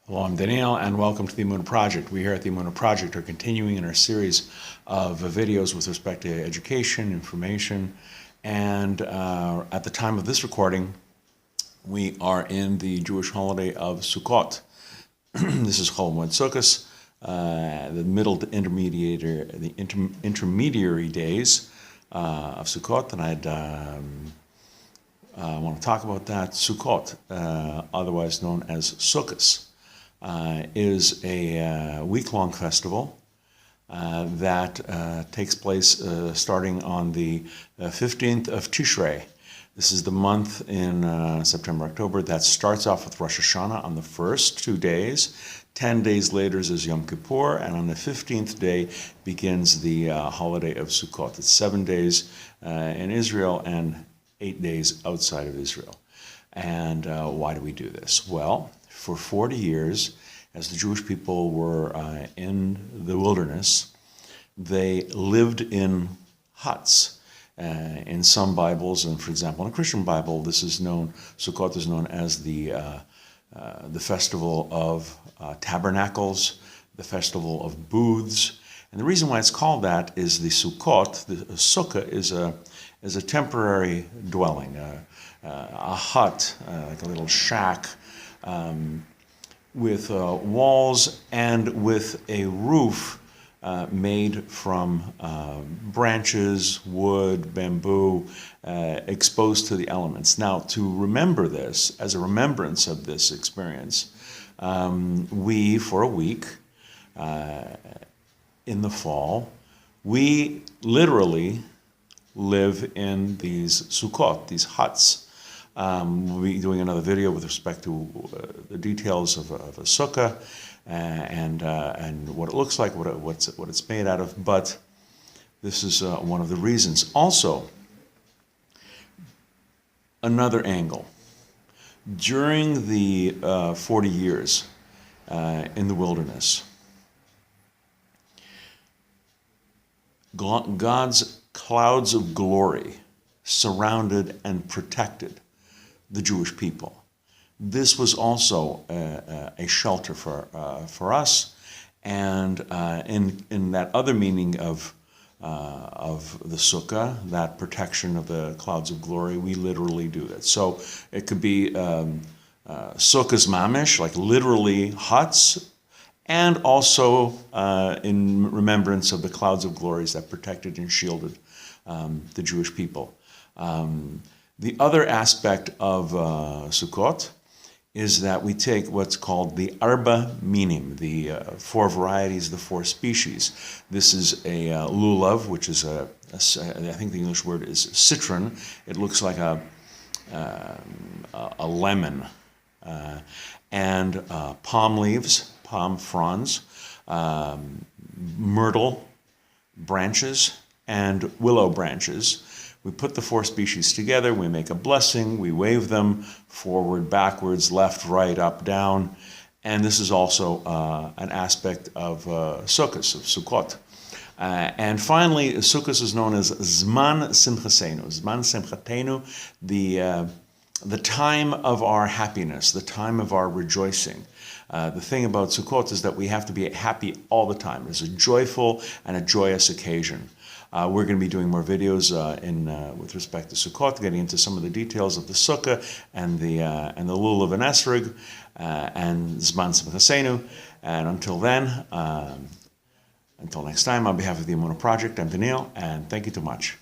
Hello, I'm Daniel, and welcome to the Emunah Project. We here at the Emunah Project are continuing in our series of videos with respect to education, information, and at the time of this recording, we are in the Jewish holiday of Sukkot. This is called Succos, the intermediary days of Sukkot, and I want to talk about that. Sukkot, otherwise known as Succos, is a week-long festival that takes place starting on the 15th of Tishrei. This is the month in September, October that starts off with Rosh Hashanah on the first 2 days. 10 days later is Yom Kippur, and on the 15th day begins the holiday of Sukkot. It's 7 days in Israel and 8 days outside of Israel. And why do we do this? Well, for 40 years, as the Jewish people were in the wilderness, they lived in huts. In some Bibles, and for example, in a Christian Bible, Sukkot is known as the festival of tabernacles, the festival of booths. And the reason why it's called that is the Sukkot, the sukkah, is a temporary dwelling, a hut, like a little shack, with walls and with a roof made from branches, wood, bamboo, exposed to the elements. Now, to remember this, as a remembrance of this experience, we, for a week, in the fall, we literally live in these sukkot, these huts. We'll be doing another video with respect to the details of a sukkah and what it looks like, what it's made out of. But this is one of the reasons. Also, another angle. During the 40 years in the wilderness, God's clouds of glory surrounded and protected the Jewish people. This was also a shelter for us, and in that other meaning of the sukkah, that protection of the clouds of glory, we literally do that. So it could be sukkahs mamish, like literally huts, and also in remembrance of the clouds of glories that protected and shielded the Jewish people. The other aspect of Sukkot is that we take what's called the arba minim, the 4 varieties, the 4 species. This is a lulav, which is I think the English word is citron. It looks like a lemon. And palm leaves, palm fronds, myrtle branches, and willow branches. We put the 4 species together, we make a blessing, we wave them forward, backwards, left, right, up, down. And this is also an aspect of Sukkos, of Sukkot. And finally, Sukkos is known as Zman Simchasenu. Zman Simchatenu, the time of our happiness, the time of our rejoicing. The thing about Sukkot is that we have to be happy all the time. It's a joyful and a joyous occasion. We're going to be doing more videos with respect to Sukkot, getting into some of the details of the sukkah and the lulav and esrog and Zman Simchasenu. And until then, until next time, on behalf of the Emunah Project, I'm Daniel, and thank you too much.